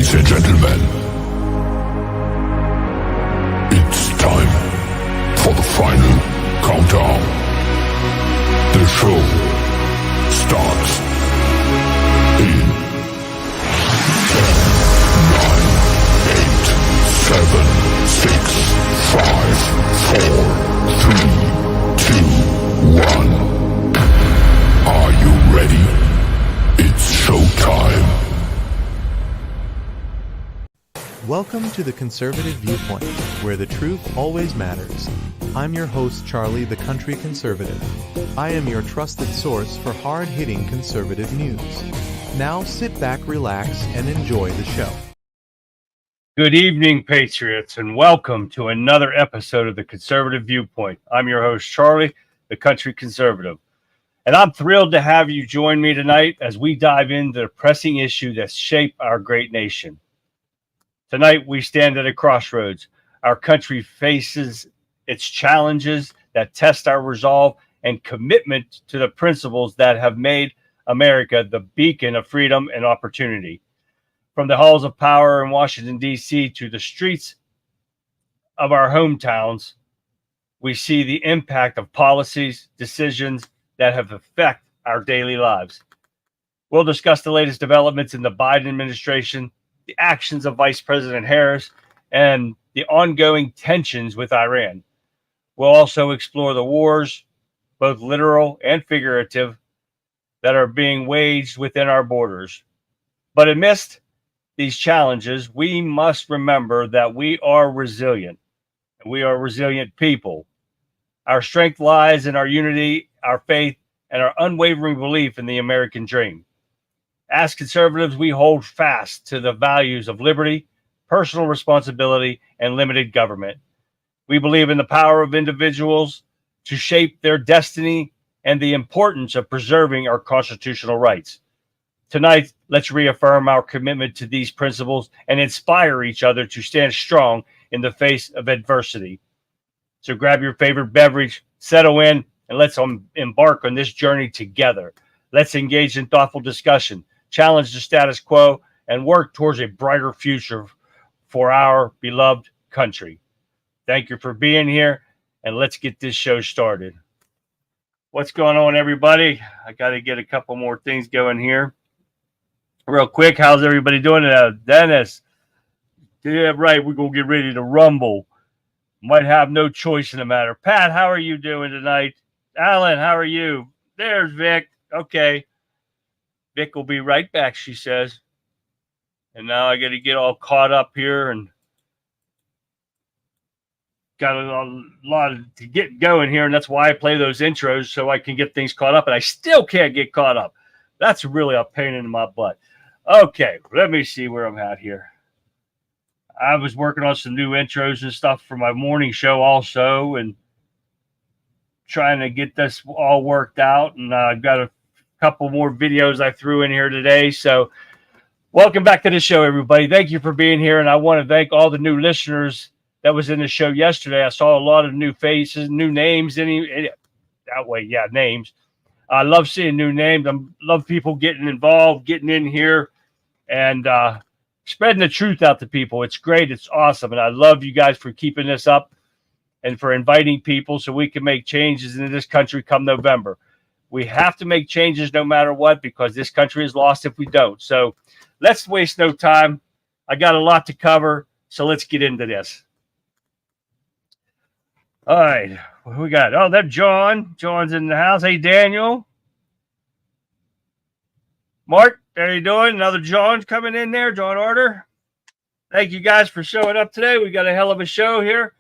Ladies and gentlemen, it's time for the final countdown. The show starts in 10, 9, 8, 7, 6, 5, 4, 3, 2, 1. Are you ready? It's showtime. Welcome to the Conservative Viewpoint, where the truth always matters. I'm your host, Charlie, the Country Conservative. I am your trusted source for hard-hitting conservative news. Now sit back, relax, and enjoy the show. Good evening, Patriots, and welcome to another episode of the Conservative Viewpoint. I'm your host, Charlie, the Country Conservative. And I'm thrilled to have you join me tonight as we dive into the pressing issue that shaped our great nation. Tonight, we stand at a crossroads. Our country faces its challenges that test our resolve and commitment to the principles that have made America the beacon of freedom and opportunity. From the halls of power in Washington, D.C. to the streets of our hometowns, we see the impact of policies, decisions that have affected our daily lives. We'll discuss the latest developments in the Biden administration, the actions of Vice President Harris, and the ongoing tensions with Iran. We'll also explore the wars, both literal and figurative, that are being waged within our borders. But amidst these challenges, we must remember that we are resilient. We are resilient people. Our strength lies in our unity, our faith, and our unwavering belief in the American dream. As conservatives, we hold fast to the values of liberty, personal responsibility, and limited government. We believe in the power of individuals to shape their destiny and the importance of preserving our constitutional rights. Tonight, let's reaffirm our commitment to these principles and inspire each other to stand strong in the face of adversity. So grab your favorite beverage, settle in, and let's embark on this journey together. Let's engage in thoughtful discussion, challenge the status quo, and work towards a brighter future for our beloved country. Thank you for being here, and let's get this show started. What's going on, everybody? I got to get a couple more things going here. Real quick, how's everybody doing? Dennis, yeah, right, we're going to get ready to rumble. Might have no choice in the matter. Pat, how are you doing tonight? Alan, how are you? There's Vic. Okay. Vic will be right back, she says. And now I got to get all caught up here and got a lot to get going here. And that's why I play those intros, so I can get things caught up. And I still can't get caught up. That's really a pain in my butt. Okay, let me see where I'm at here. I was working on some new intros and stuff for my morning show also, and trying to get this all worked out. And I've got a couple more videos I threw in here today. So welcome back to the show, everybody. Thank you for being here. And I want to thank all the new listeners that was in the show yesterday. I saw a lot of new faces, new names. Names. I love seeing new names. I love people getting involved, getting in here, and spreading the truth out to people. It's great. It's awesome. And I love you guys for keeping this up and for inviting people so we can make changes in this country come November. We have to make changes no matter what, because this country is lost if we don't. So let's waste no time. I got a lot to cover, so let's get into this. All right. What we got? Oh, that's John. John's in the house. Hey, Daniel. Mark, how you doing? Another John's coming in there. John Order. Thank you guys for showing up today. We got a hell of a show here.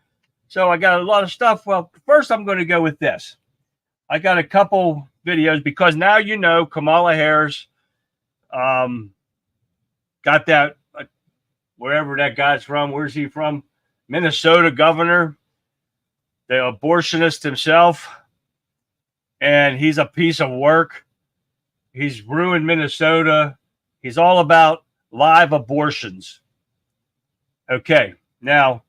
So I got a lot of stuff. Well, first I'm going to go with this. I got a couple videos because now you know Kamala Harris got that, wherever that guy's from. Where's he from? Minnesota governor, the abortionist himself. And he's a piece of work. He's ruined Minnesota. He's all about live abortions. Okay, now,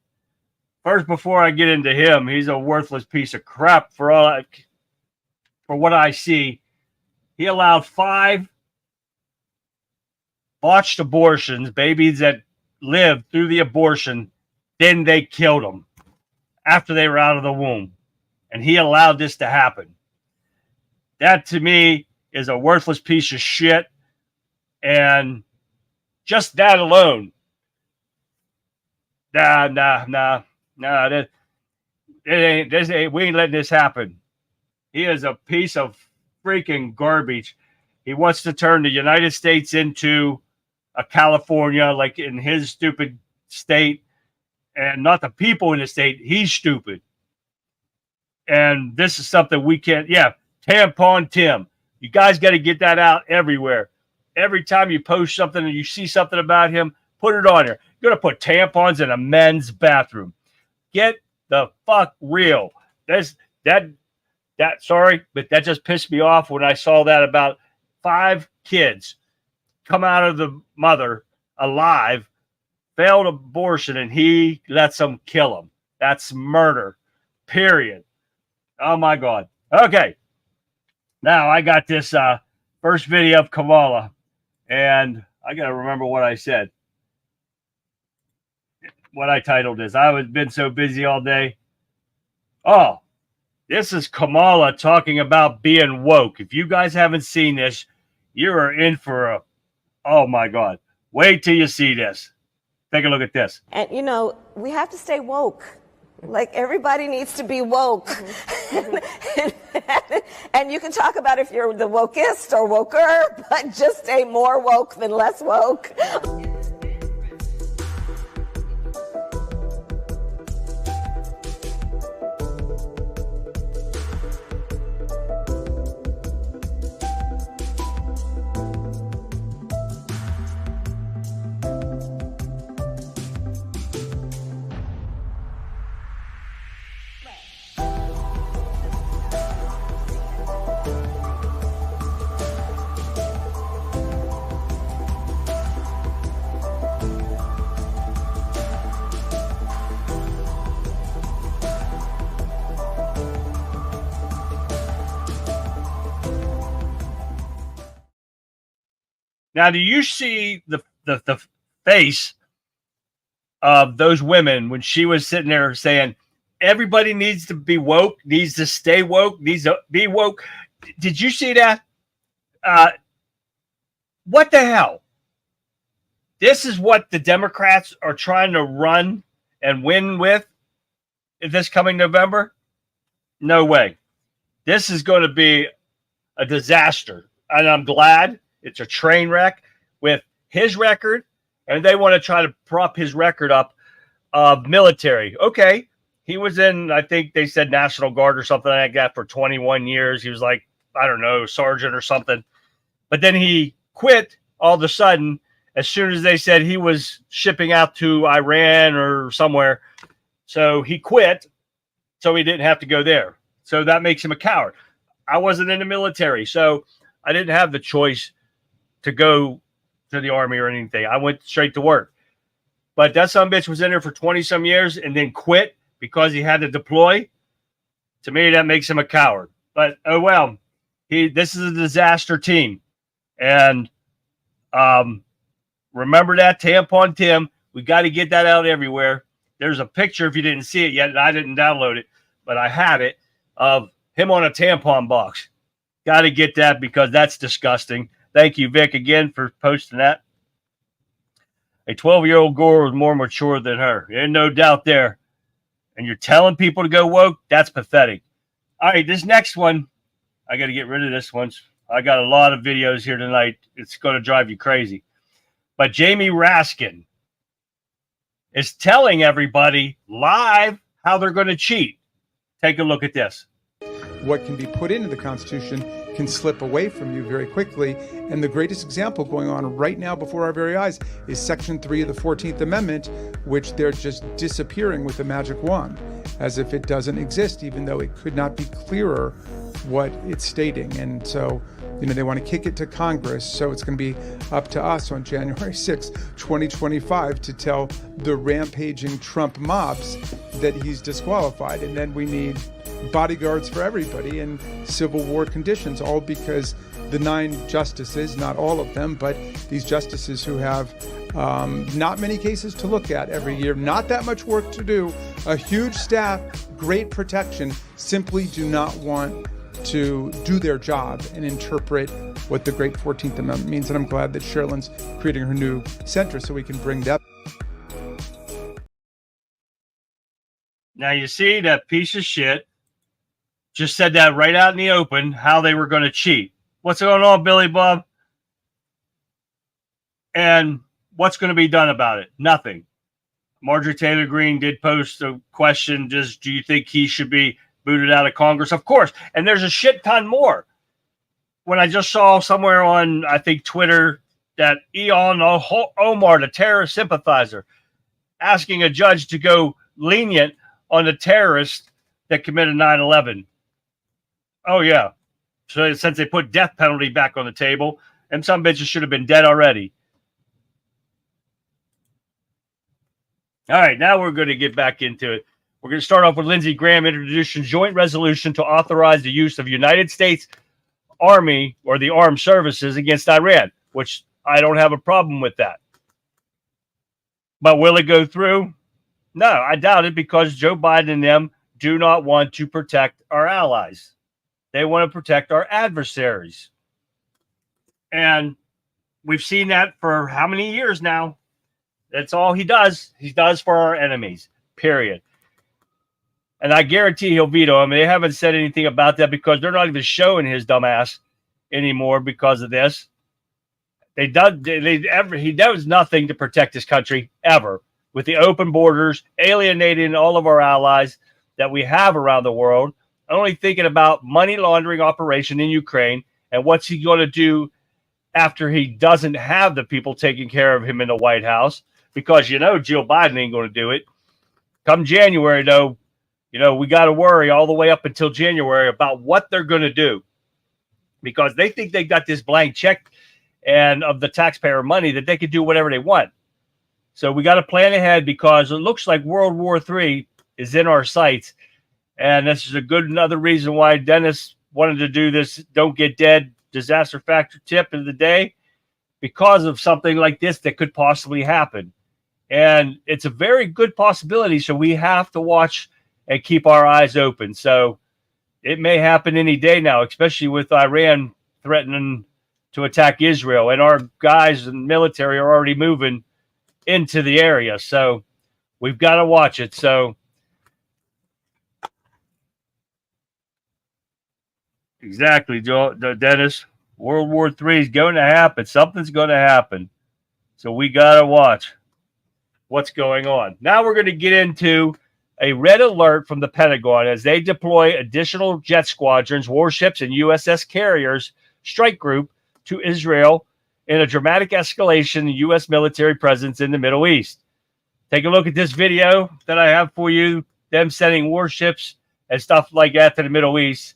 first, before I get into him, he's a worthless piece of crap for what I see. He allowed 5 botched abortions, babies that lived through the abortion, then they killed them after they were out of the womb. And he allowed this to happen. That to me is a worthless piece of shit. And just that alone. Nah. We ain't letting this happen. He is a piece of freaking garbage. He wants to turn the United States into a California, like in his stupid state, and not the people in the state. He's stupid. And this is something we can't, Tampon Tim. You guys got to get that out everywhere. Every time you post something and you see something about him, put it on there. You're going to put tampons in a men's bathroom. Get the fuck real. Sorry, but that just pissed me off when I saw that about 5 kids come out of the mother alive, failed abortion, and he lets them kill them. That's murder, period. Oh, my God. Okay. Now, I got this first video of Kamala, and I got to remember what I said. What I titled this. I've been so busy all day. Oh, this is Kamala talking about being woke. If you guys haven't seen this, you are in for a... Oh, my God. Wait till you see this. Take a look at this. And, you know, we have to stay woke. Like, everybody needs to be woke. And you can talk about if you're the wokest or woker, but just stay more woke than less woke. Now, do you see the face of those women when she was sitting there saying, everybody needs to be woke, needs to stay woke, needs to be woke? Did you see that? What the hell? This is what the Democrats are trying to run and win with this coming November? No way. This is going to be a disaster. And I'm glad. It's a train wreck with his record, and they want to try to prop his record up of military. Okay, he was in, I think they said National Guard or something like that for 21 years. He was like, I don't know, sergeant or something. But then he quit all of a sudden as soon as they said he was shipping out to Iran or somewhere. So he quit, so he didn't have to go there. So that makes him a coward. I wasn't in the military, so I didn't have the choice to go to the Army or anything. I went straight to work. But that son of a bitch was in there for 20-some years and then quit because he had to deploy. To me, that makes him a coward. But, oh, well, this is a disaster team. And remember that, Tampon Tim. We got to get that out everywhere. There's a picture, if you didn't see it yet, and I didn't download it, but I have it, of him on a tampon box. Got to get that because that's disgusting. Thank you, Vic, again for posting that. A 12-year-old girl was more mature than her. There's no doubt there. And you're telling people to go woke? That's pathetic. All right, this next one, I got to get rid of this one. I got a lot of videos here tonight. It's going to drive you crazy. But Jamie Raskin is telling everybody live how they're going to cheat. Take a look at this. What can be put into the Constitution can slip away from you very quickly. And the greatest example going on right now before our very eyes is Section 3 of the 14th Amendment, which they're just disappearing with a magic wand, as if it doesn't exist, even though it could not be clearer what it's stating. And so, they want to kick it to Congress. So it's going to be up to us on January 6, 2025 to tell the rampaging Trump mobs that he's disqualified. And then we need bodyguards for everybody in Civil War conditions, all because the 9 justices, not all of them, but these justices who have Not many cases to look at every year, not that much work to do, a huge staff, great protection, simply do not want to do their job and interpret what the great 14th Amendment means. And I'm glad that Sherilyn's creating her new center so we can bring that. Now, you see that piece of shit just said that right out in the open, how they were going to cheat. What's going on, Billy Bob? And what's going to be done about it? Nothing. Marjorie Taylor Greene did post a question, just do you think he should be booted out of Congress? Of course. And there's a shit ton more. When I just saw somewhere on, I think, Twitter, that Ilhan Omar, the terrorist sympathizer, asking a judge to go lenient on the terrorist that committed 9/11. Oh, yeah. So since they put death penalty back on the table, and some bitches should have been dead already. All right, now we're going to get back into it. We're going to start off with Lindsey Graham introducing joint resolution to authorize the use of United States Army or the armed services against Iran, which I don't have a problem with that. But will it go through? No, I doubt it, because Joe Biden and them do not want to protect our allies. They want to protect our adversaries. And we've seen that for how many years now? That's all he does. He does for our enemies, period. And I guarantee he'll veto him. They haven't said anything about that because they're not even showing his dumb ass anymore because of this. He does nothing to protect his country ever, with the open borders, alienating all of our allies that we have around the world, only thinking about money laundering operation in Ukraine and what's he going to do after he doesn't have the people taking care of him in the White House, because, Jill Biden ain't going to do it. Come January, though, we got to worry all the way up until January about what they're going to do, because they think they got this blank check and of the taxpayer money that they could do whatever they want. So we got to plan ahead, because it looks like World War III is in our sights. And this is another reason why Dennis wanted to do this Don't Get Dead disaster factor tip of the day, because of something like this that could possibly happen. And it's a very good possibility. So we have to watch and keep our eyes open. So it may happen any day now, especially with Iran threatening to attack Israel. And our guys in the military are already moving into the area. So we've got to watch it. So exactly, Dennis. World War III is going to happen. Something's going to happen. So we got to watch what's going on. Now we're going to get into a red alert from the Pentagon as they deploy additional jet squadrons, warships, and USS carriers strike group to Israel in a dramatic escalation in U.S. military presence in the Middle East. Take a look at this video that I have for you, them sending warships and stuff like that to the Middle East.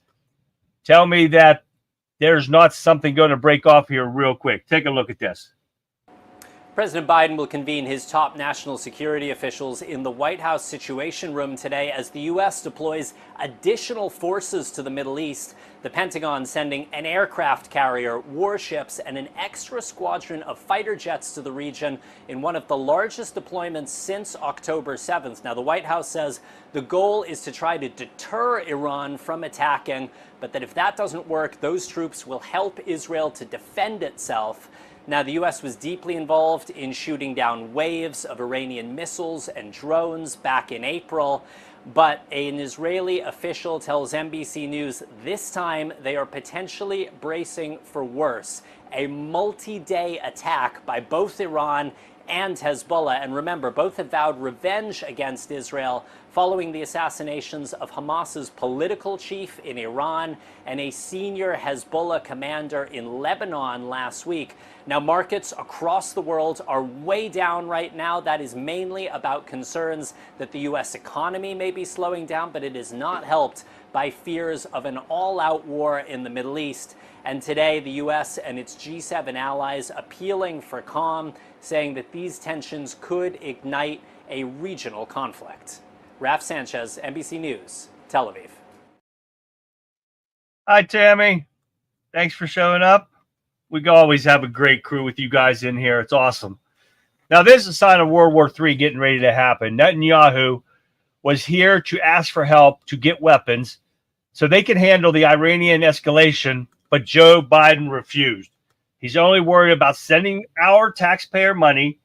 Tell me that there's not something going to break off here real quick. Take a look at this. President Biden will convene his top national security officials in the White House Situation Room today as the U.S. deploys additional forces to the Middle East. The Pentagon sending an aircraft carrier, warships, and an extra squadron of fighter jets to the region in one of the largest deployments since October 7th. Now, the White House says the goal is to try to deter Iran from attacking, but that if that doesn't work, those troops will help Israel to defend itself. Now, the U.S. was deeply involved in shooting down waves of Iranian missiles and drones back in April, but an Israeli official tells NBC News this time they are potentially bracing for worse, a multi-day attack by both Iran and Hezbollah. And remember, both have vowed revenge against Israel following the assassinations of Hamas's political chief in Iran and a senior Hezbollah commander in Lebanon last week. Now, markets across the world are way down right now. That is mainly about concerns that the U.S. economy may be slowing down, but it is not helped by fears of an all-out war in the Middle East. And today, the U.S. and its G7 allies appealing for calm, saying that these tensions could ignite a regional conflict. Raf Sanchez, NBC News, Tel Aviv. Hi, Tammy. Thanks for showing up. We always have a great crew with you guys in here. It's awesome. Now, this is a sign of World War III getting ready to happen. Netanyahu was here to ask for help to get weapons so they can handle the Iranian escalation, but Joe Biden refused. He's only worried about sending our taxpayer money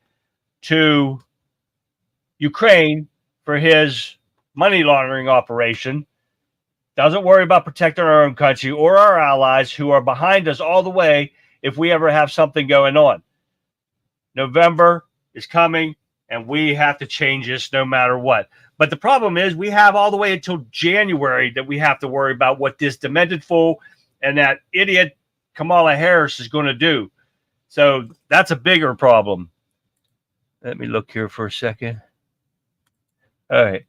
to Ukraine for his money laundering operation. Doesn't worry about protecting our own country or our allies who are behind us all the way if we ever have something going on. November is coming, and we have to change this no matter what. But the problem is we have all the way until January that we have to worry about what this demented fool and that idiot Kamala Harris is going to do. So that's a bigger problem. Let me look here for a second. All right.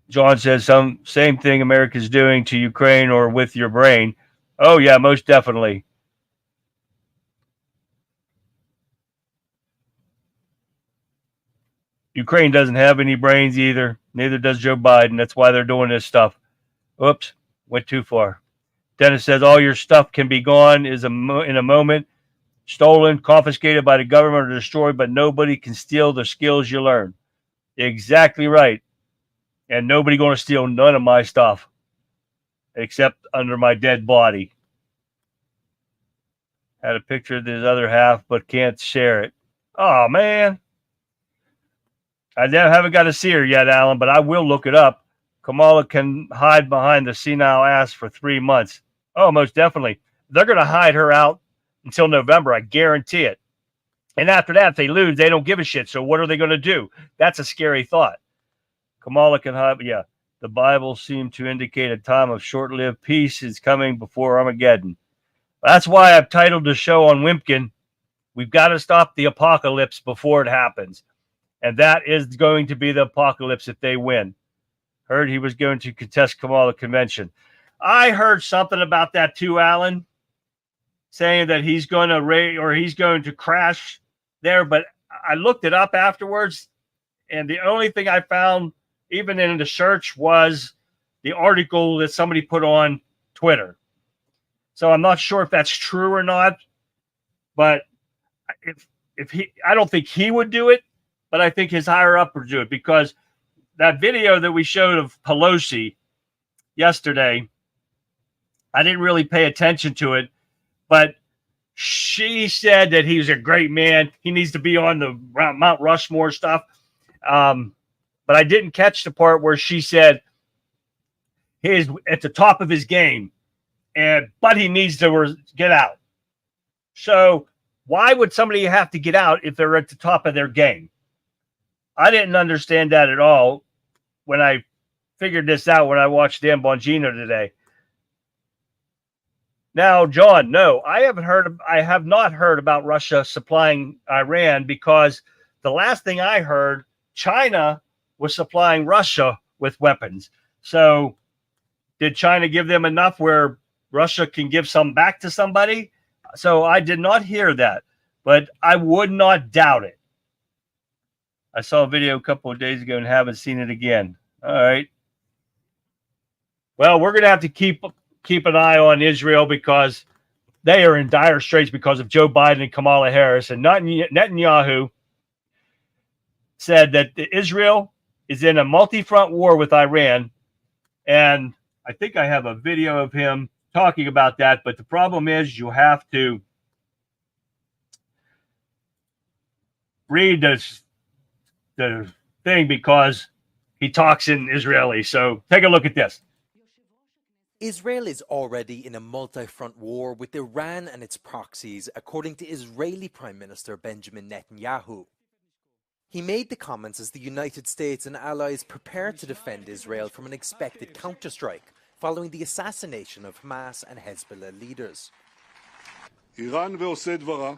John says same thing America's doing to Ukraine or with your brain. Oh, yeah, most definitely. Ukraine doesn't have any brains either. Neither does Joe Biden. That's why they're doing this stuff. Oops, went too far. Dennis says all your stuff can be gone in a moment, stolen, confiscated by the government, or destroyed, but nobody can steal the skills you learn. Exactly right. And nobody going to steal none of my stuff except under my dead body. Had a picture of this other half, but can't share it. Oh, man. I haven't got to see her yet, Alan, but I will look it up. Kamala can hide behind the senile ass for 3 months. Oh, most definitely. They're going to hide her out until November. I guarantee it. And after that, if they lose, they don't give a shit. So what are they going to do? That's a scary thought. Kamala can hide. Yeah, the Bible seemed to indicate a time of short-lived peace is coming before Armageddon. That's why I've titled the show on Wimpkin, We've Got to Stop the Apocalypse Before It Happens. And that is going to be the apocalypse if they win. Heard he was going to contest Kamala convention. I heard something about that too, Alan, saying that he's going to crash there. But I looked it up afterwards, and the only thing I found, even in the search, was the article that somebody put on Twitter. So I'm not sure if that's true or not. But I don't think he would do it. But I think his higher up would do it, because that video that we showed of Pelosi yesterday, I didn't really pay attention to it, but she said that he's a great man. He needs to be on the Mount Rushmore stuff. But I didn't catch the part where she said he's at the top of his game, but he needs to get out. So why would somebody have to get out if they're at the top of their game? I didn't understand that at all when I figured this out when I watched Dan Bongino today. Now, John, no, I have not heard about Russia supplying Iran, because the last thing I heard, China was supplying Russia with weapons. So did China give them enough where Russia can give some back to somebody? So I did not hear that, but I would not doubt it. I saw a video a couple of days ago and haven't seen it again. All right. Well, we're going to have to keep an eye on Israel, because they are in dire straits because of Joe Biden and Kamala Harris. And Netanyahu said that Israel is in a multi-front war with Iran. And I think I have a video of him talking about that. But the problem is you have to read the thing, because he talks in Israeli. So take a look at this. Israel is already in a multi-front war with Iran and its proxies, according to Israeli Prime Minister Benjamin Netanyahu. He made the comments as the United States and allies prepare to defend Israel from an expected counterstrike following the assassination of Hamas and Hezbollah leaders. איראן ועושי דברה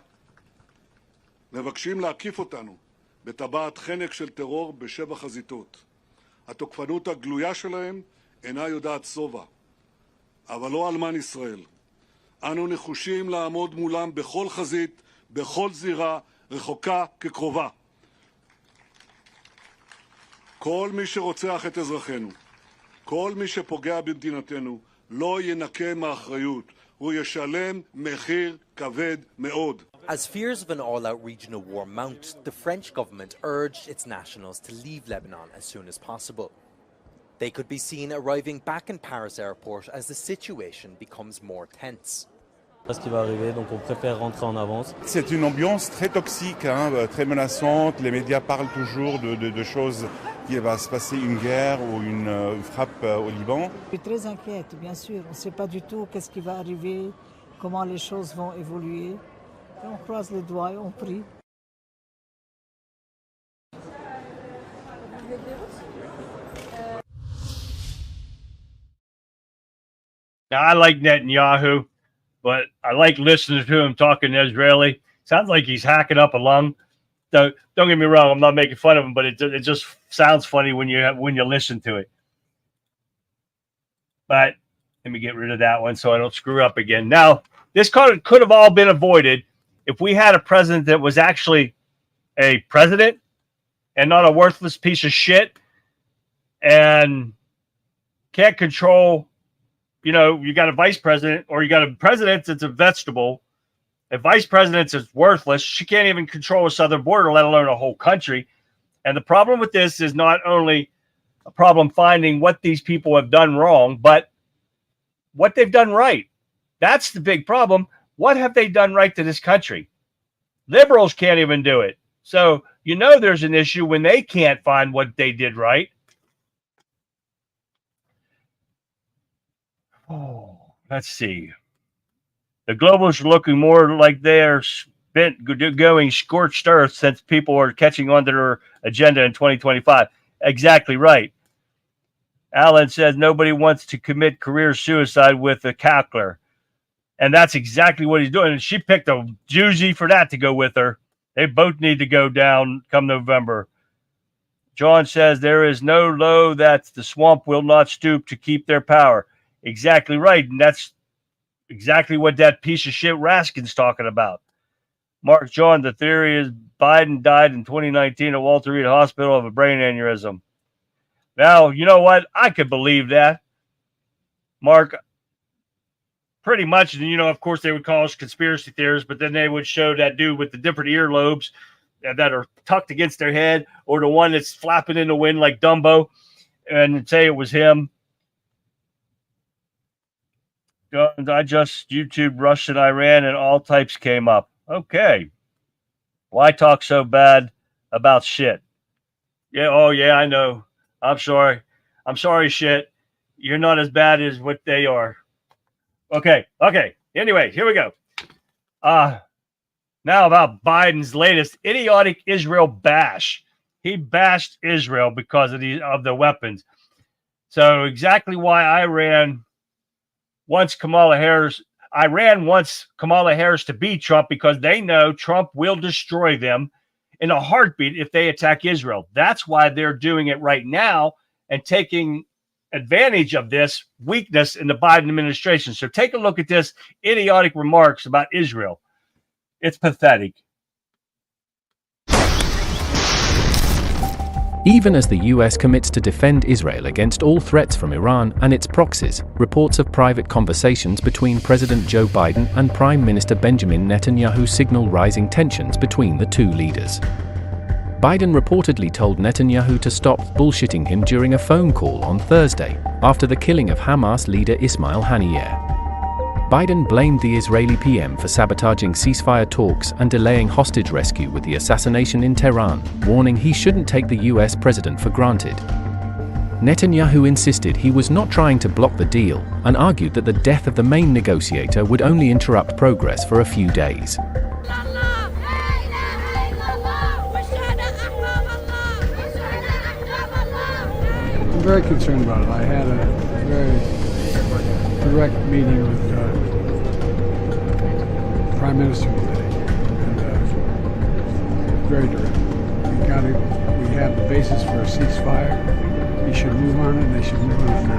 מבקשים להקיף אותנו בטבעת חנק של טרור בשבע חזיתות. התוקפנות הגלויה שלהם אינה יודעת שובע, אבל לא אלמן ישראל. אנו נחושים לעמוד מולם בכל חזית, בכל זירה, רחוקה כקרובה. כל מי שרוצח את אזרחינו, כל מי שפוגע במדינתנו, לא ינקה מאחריות. הוא ישלם מחיר כבד מאוד. As fears of an all-out regional war mount, the French government urged its nationals to leave Lebanon as soon as possible. They could be seen arriving back in Paris airport as the situation becomes more tense. Ce qui va arriver, donc on préfère rentrer en avance. C'est une ambiance très toxique, très menaçante. Les médias parlent toujours de choses qui va se passer une guerre ou une frappe au Liban. Je suis très inquiète, bien sûr. On ne sait pas du tout qu'est-ce qui va arriver, comment les choses vont évoluer. Et on croise les doigts et on prie. Now, I like Netanyahu, but I like listening to him talking Israeli. Sounds like he's hacking up a lung. Don't get me wrong, I'm not making fun of him, but it just sounds funny when you listen to it. But let me get rid of that one so I don't screw up again. Now, this could have all been avoided if we had a president that was actually a president and not a worthless piece of shit and can't control. You know, you got a vice president or you got a president that's a vegetable. A vice president is worthless. She can't even control a southern border, let alone a whole country. And the problem with this is not only a problem finding what these people have done wrong, but what they've done right. That's the big problem. What have they done right to this country? Liberals can't even do it. So, you know, there's an issue when they can't find what they did right. Oh, let's see. The globalists are looking more like they're going scorched earth since people are catching on to their agenda in 2025. Exactly right. Alan says nobody wants to commit career suicide with a cackler. And that's exactly what he's doing. And she picked a doozy for that to go with her. They both need to go down come November. John says there is no low that the swamp will not stoop to keep their power. Exactly right. And that's exactly what that piece of shit Raskin's talking about. Mark John, the theory is Biden died in 2019 at Walter Reed Hospital of a brain aneurysm. Now, you know what? I could believe that. Mark, pretty much, and you know, of course, they would call us conspiracy theorists, but then they would show that dude with the different earlobes that are tucked against their head or the one that's flapping in the wind like Dumbo and say it was him. I just YouTube Russia and Iran and all types came up. Okay. Why talk so bad about shit? Yeah, oh yeah, I know. I'm sorry. I'm sorry, shit. You're not as bad as what they are. Okay. Anyway, here we go. Now about Biden's latest idiotic Israel bash. He bashed Israel because of the weapons. So exactly why Iran wants Kamala Harris to beat Trump, because they know Trump will destroy them in a heartbeat if they attack Israel. That's why they're doing it right now and taking advantage of this weakness in the Biden administration. So take a look at this idiotic remarks about Israel. It's pathetic. Even as the US commits to defend Israel against all threats from Iran and its proxies, reports of private conversations between President Joe Biden and Prime Minister Benjamin Netanyahu signal rising tensions between the two leaders. Biden reportedly told Netanyahu to stop bullshitting him during a phone call on Thursday, after the killing of Hamas leader Ismail Haniyeh. Biden blamed the Israeli PM for sabotaging ceasefire talks and delaying hostage rescue with the assassination in Tehran, warning he shouldn't take the US president for granted. Netanyahu insisted he was not trying to block the deal and argued that the death of the main negotiator would only interrupt progress for a few days. I'm very concerned about it. I had a very direct meeting with Prime Minister today, and very direct. We have the basis for a ceasefire. He should move on it, and they should move on it now.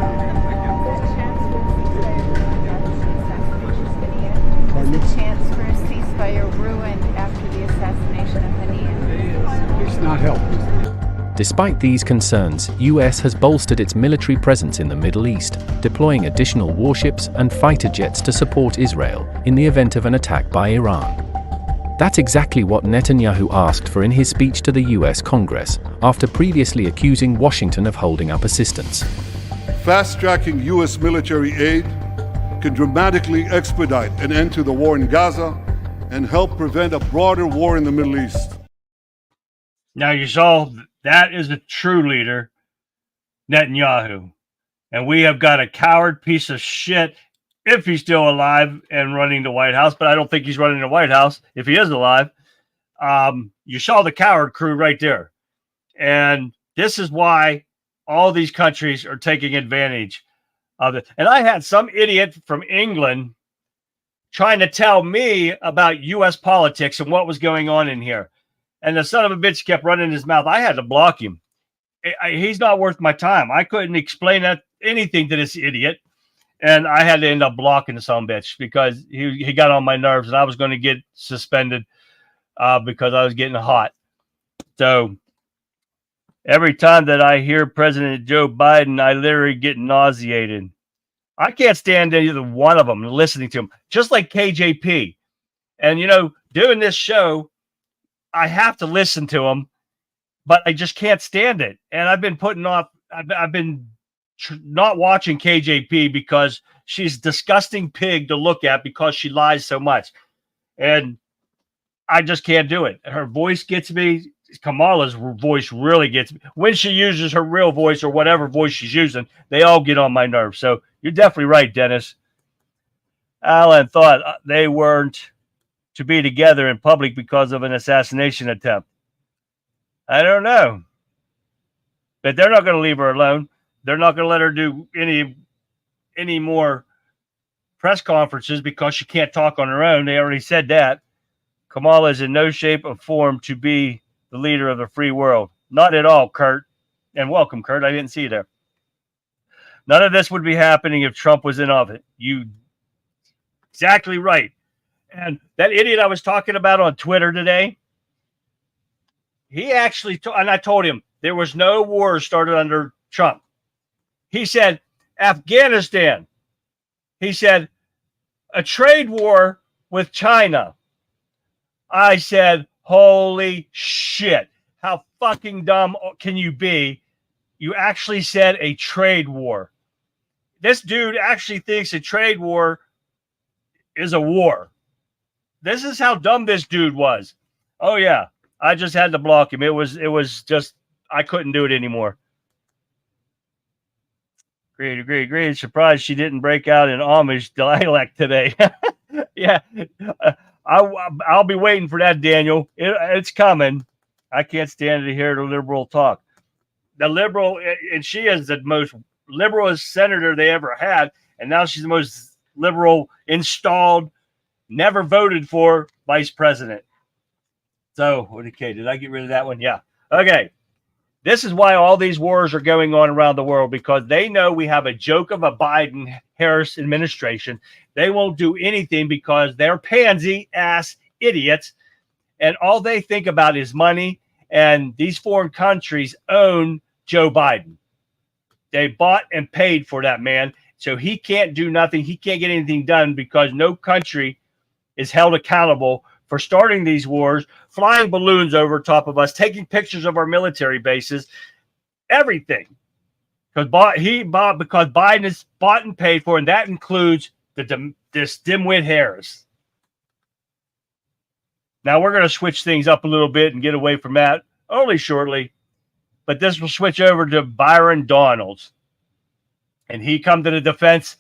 Was the chance for a ceasefire ruined after the assassination of Haniyeh? It's not helped. Despite these concerns, US has bolstered its military presence in the Middle East, deploying additional warships and fighter jets to support Israel in the event of an attack by Iran. That's exactly what Netanyahu asked for in his speech to the US Congress, after previously accusing Washington of holding up assistance. Fast-tracking U.S. military aid can dramatically expedite an end to the war in Gaza and help prevent a broader war in the Middle East. Now you saw that is a true leader, Netanyahu. And we have got a coward piece of shit, if he's still alive and running the White House, but I don't think he's running the White House if he is alive. You saw the coward crew right there. And this is why all these countries are taking advantage of it. And I had some idiot from England trying to tell me about U.S. politics and what was going on in here. And the son of a bitch kept running his mouth. I had to block him. He's not worth my time. I couldn't explain anything to this idiot. And I had to end up blocking the son of a bitch because he got on my nerves and I was going to get suspended because I was getting hot. So every time that I hear President Joe Biden, I literally get nauseated. I can't stand either one of them listening to him, just like KJP. And, you know, doing this show, I have to listen to him, but I just can't stand it. And I've been putting off, I've been not watching KJP because she's a disgusting pig to look at because she lies so much. And I just can't do it. Her voice gets me. Kamala's voice really gets me. When she uses her real voice or whatever voice she's using, they all get on my nerves. So you're definitely right, Dennis. Alan thought they weren't to be together in public because of an assassination attempt. I don't know. But they're not going to leave her alone. They're not going to let her do any more press conferences because she can't talk on her own. They already said that. Kamala is in no shape or form to be the leader of the free world. Not at all, Kurt. And welcome, Kurt. I didn't see you there. None of this would be happening if Trump was in office. You exactly right. And that idiot I was talking about on Twitter today, he actually, and I told him there was no war started under Trump. He said, Afghanistan. He said, a trade war with China. I said, holy shit. How fucking dumb can you be? You actually said a trade war. This dude actually thinks a trade war is a war. This is how dumb this dude was. Oh, yeah. I just had to block him. It was just, I couldn't do it anymore. Agreed. Surprised she didn't break out in Amish dialect today. Yeah. I'll be waiting for that, Daniel. It's coming. I can't stand to hear the liberal talk. The liberal, and she is the most liberalist senator they ever had, and now she's the most liberal installed, never voted for vice president. So, okay, did I get rid of that one? Yeah. Okay. This is why all these wars are going on around the world, because they know we have a joke of a Biden-Harris administration. They won't do anything because they're pansy-ass idiots, and all they think about is money, and these foreign countries own Joe Biden. They bought and paid for that man, so he can't do nothing. He can't get anything done because no country is held accountable for starting these wars, flying balloons over top of us, taking pictures of our military bases, everything. Because Biden is bought and paid for, and that includes this dimwit Harris. Now we're going to switch things up a little bit and get away from that only shortly, but this will switch over to Byron Donalds, and he come to the defense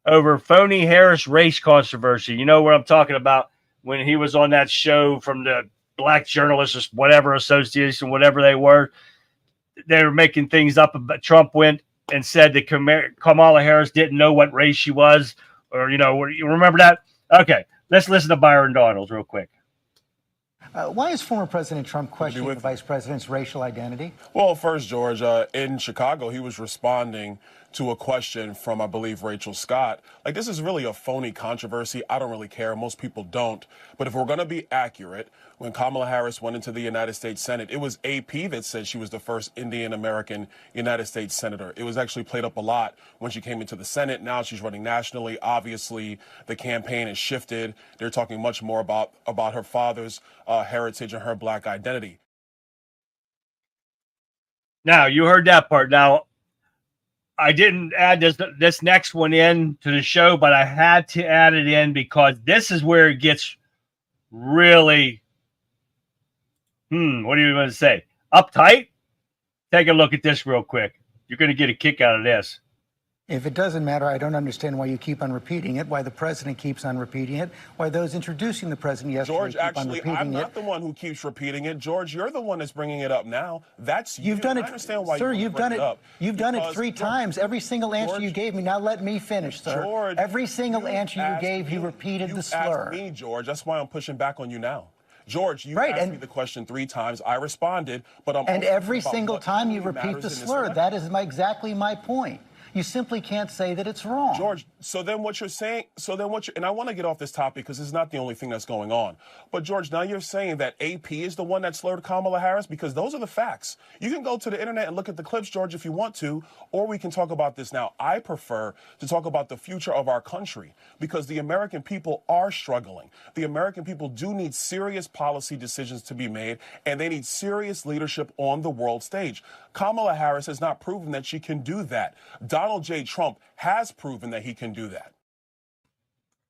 over phony Harris race controversy. You know what I'm talking about. When he was on that show from the Black Journalists, whatever association, whatever they were making things up. But Trump went and said that Kamala Harris didn't know what race she was, or, you know, you remember that? Okay, let's listen to Byron Donalds real quick. Why is former President Trump questioning the vice president's racial identity? Well, first, George, in Chicago, he was responding to a question from, I believe, Rachel Scott. Like, this is really a phony controversy. I don't really care. Most people don't. But if we're going to be accurate, when Kamala Harris went into the United States Senate, it was AP that said she was the first Indian American United States senator. It was actually played up a lot when she came into the Senate. Now she's running nationally. Obviously, the campaign has shifted. They're talking much more about her father's heritage and her black identity. Now, you heard that part. Now, I didn't add this next one in to the show, but I had to add it in because this is where it gets really, what do you want to say? Uptight? Take a look at this real quick. You're going to get a kick out of this. If it doesn't matter, I don't understand why you keep on repeating it, why the president keeps on repeating it, why those introducing the president yesterday George, keep on actually, repeating I'm it. not the one who keeps repeating it. George, you're the one that's bringing it up now. That's you. You've done it, I understand why sir. you've done it. You've done it 3 times. Every single answer George, you gave me. Now let me finish, sir. George, every single answer you gave, you repeated the slur. Asked me, George. That's why I'm pushing back on you now. George, you asked me the question 3 times. I responded, but and every single time you repeat the slur. That is exactly my point. You simply can't say that it's wrong. George, so then what you're saying, and I want to get off this topic because it's not the only thing that's going on. But George, now you're saying that AP is the one that slurred Kamala Harris because those are the facts. You can go to the internet and look at the clips, George, if you want to, or we can talk about this now. I prefer to talk about the future of our country because the American people are struggling. The American people do need serious policy decisions to be made, and they need serious leadership on the world stage. Kamala Harris has not proven that she can do that. Donald J. Trump has proven that he can do that.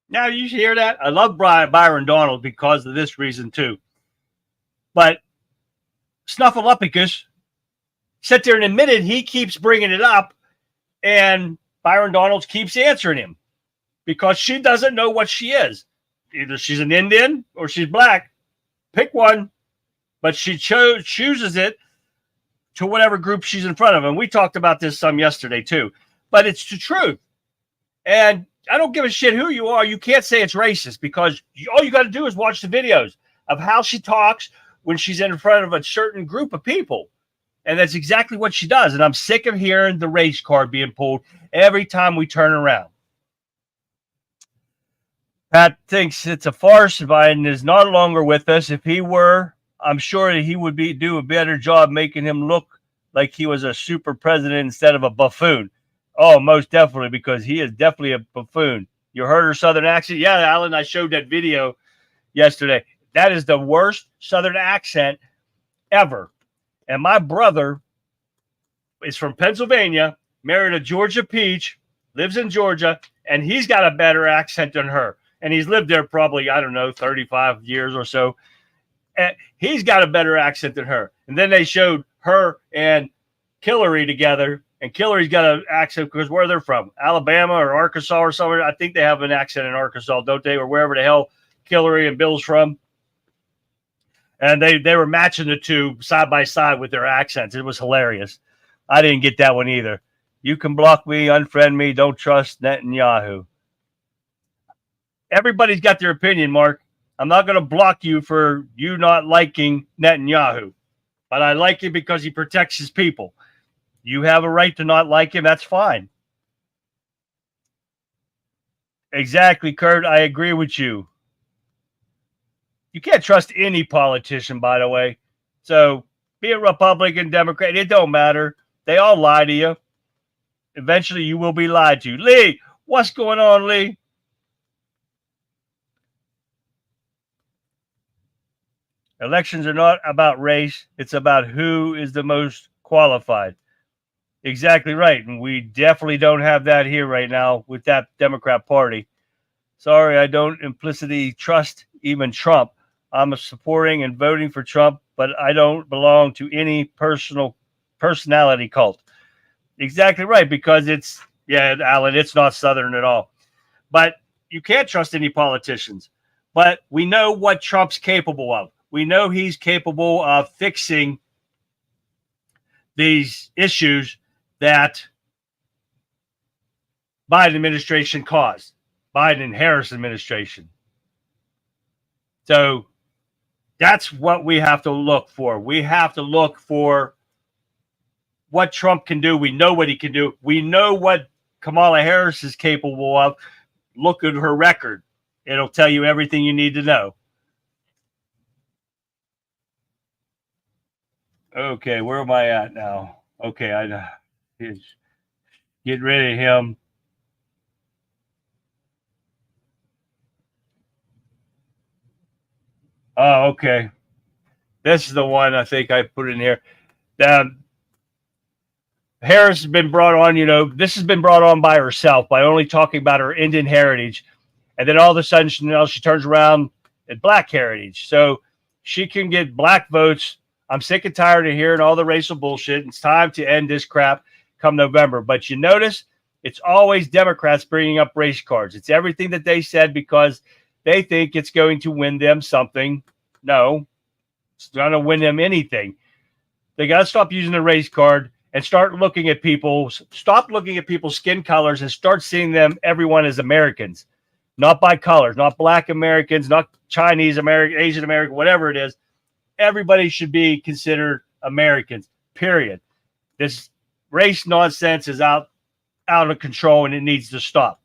Now, you hear that? I love Byron Donald because of this reason, too. But Snuffleupagus sat there and admitted he keeps bringing it up, and Byron Donald keeps answering him because she doesn't know what she is. Either she's an Indian or she's black. Pick one. But she chooses it to whatever group she's in front of. And we talked about this some yesterday, too. But it's the truth. And I don't give a shit who you are. You can't say it's racist because all you got to do is watch the videos of how she talks when she's in front of a certain group of people. And that's exactly what she does. And I'm sick of hearing the race card being pulled every time we turn around. Pat thinks it's a farce. Biden is no longer with us. If he were, I'm sure that he would do a better job making him look like he was a super president instead of a buffoon. Oh, most definitely, because he is definitely a buffoon. You heard her Southern accent? Yeah, Alan, I showed that video yesterday. That is the worst Southern accent ever. And my brother is from Pennsylvania, married a Georgia peach, lives in Georgia, and he's got a better accent than her. And he's lived there probably, I don't know, 35 years or so. And he's got a better accent than her. And then they showed her and Hillary together. And Hillary's got an accent because where they're from, Alabama or Arkansas or somewhere. I think they have an accent in Arkansas, don't they? Or wherever the hell Hillary and Bill's from. And they were matching the two side by side with their accents. It was hilarious. I didn't get that one either. You can block me, unfriend me. Don't trust Netanyahu. Everybody's got their opinion, Mark. I'm not going to block you for you not liking Netanyahu. But I like him because he protects his people. You have a right to not like him. That's fine. Exactly, Kurt. I agree with you. You can't trust any politician, by the way. So be a Republican, Democrat, it don't matter. They all lie to you. Eventually, you will be lied to. Lee, what's going on, Lee? Elections are not about race. It's about who is the most qualified. Exactly right. And we definitely don't have that here right now with that Democrat Party. Sorry, I don't implicitly trust even Trump. I'm supporting and voting for Trump, but I don't belong to any personality cult. Exactly right, because Alan, it's not Southern at all. But you can't trust any politicians. But we know what Trump's capable of. We know he's capable of fixing these issues that Biden administration caused. Biden and Harris administration. So that's what we have to look for. We have to look for what Trump can do. We know what he can do. We know what Kamala Harris is capable of. Look at her record. It'll tell you everything you need to know. Okay, where am I at now? Okay, get rid of him. Oh, okay. This is the one I think I put in here. Harris has been brought on, this has been brought on by herself, by only talking about her Indian heritage. And then all of a sudden, she turns around at black heritage. So she can get black votes. I'm sick and tired of hearing all the racial bullshit. It's time to end this crap come November. But you notice it's always Democrats bringing up race cards. It's everything that they said because they think it's going to win them something. No, it's not going to win them anything. They got to stop using the race card and start looking at people. Stop looking at people's skin colors and start seeing them, everyone, as Americans. Not by colors, not black Americans, not Chinese American, Asian American, whatever it is. Everybody should be considered Americans, period. This race nonsense is out of control and it needs to stop.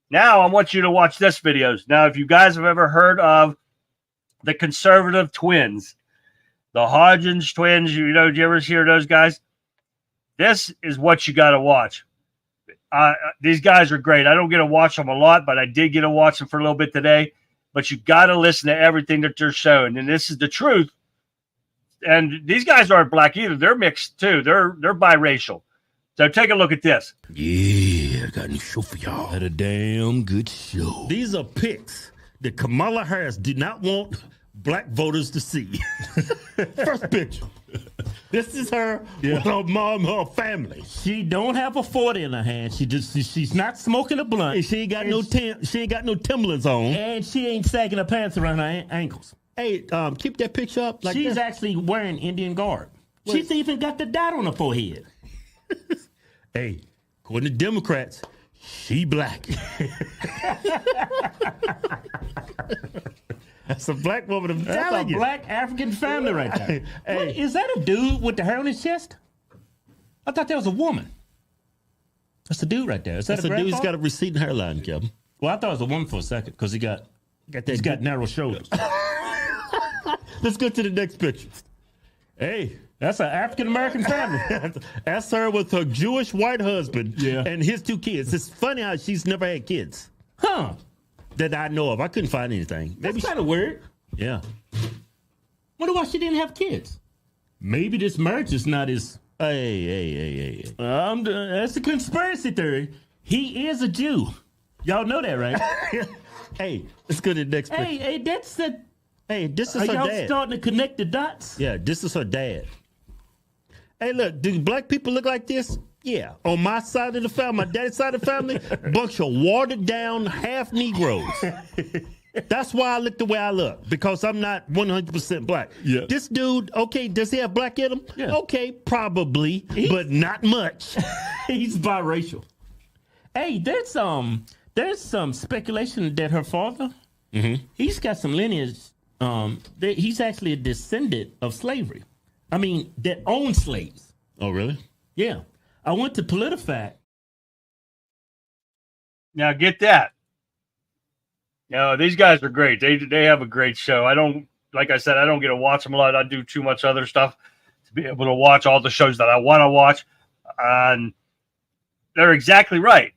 Now I want you to watch this videos. Now, if you guys have ever heard of the conservative twins, the Hodgins twins, did you ever hear those guys? This is what you got to watch. These guys are great. I don't get to watch them a lot, but I did get to watch them for a little bit today. But you got to listen to everything that they're showing, and this is the truth. And these guys aren't black either; they're mixed too. They're biracial. So take a look at this. Yeah, I got a new show for y'all. Had a damn good show. These are pics that Kamala Harris did not want black voters to see. First picture. This is her with her mom, her family. She don't have a 40 in her hand. She's not smoking a blunt. And she ain't got no Timberlands on. And she ain't sagging her pants around her ankles. Hey, keep that picture up. Like she's actually wearing Indian garb. What? She's even got the dot on her forehead. Hey, according to Democrats, she black. That's a black woman. I'm telling you. That's a black African family right there. Hey. What, is that a dude with the hair on his chest? I thought that was a woman. That's a dude right there. Is that a dude? He's got a receding hairline, Kevin. Well, I thought it was a woman for a second because he's got narrow shoulders. Let's go to the next picture. Hey, that's an African-American family. That's her with her Jewish white husband and his 2 kids. It's funny how she's never had kids. Huh. That I know of. I couldn't find anything. Maybe that's kind of weird. Yeah. Wonder why she didn't have kids. Maybe this marriage is not as... Hey. That's a conspiracy theory. He is a Jew. Y'all know that, right? Hey, let's go to the next picture. Hey, that's the... Hey, this is her dad. Are y'all starting to connect the dots? Yeah, this is her dad. Hey, look, do black people look like this? Yeah. On my side of the family, my daddy's side of the family, bunch of watered down half Negroes. That's why I look the way I look, because I'm not 100% black. Yeah. This dude, okay, does he have black in him? Yeah. Okay, probably, but not much. He's biracial. Hey, there's some speculation that her father, he's got some lineage. He's actually a descendant of slavery. I mean, that owned slaves. Oh, really? Yeah. I went to PolitiFact. Now get that. These guys are great. They have a great show. Like I said, I don't get to watch them a lot. I do too much other stuff to be able to watch all the shows that I want to watch. And they're exactly right.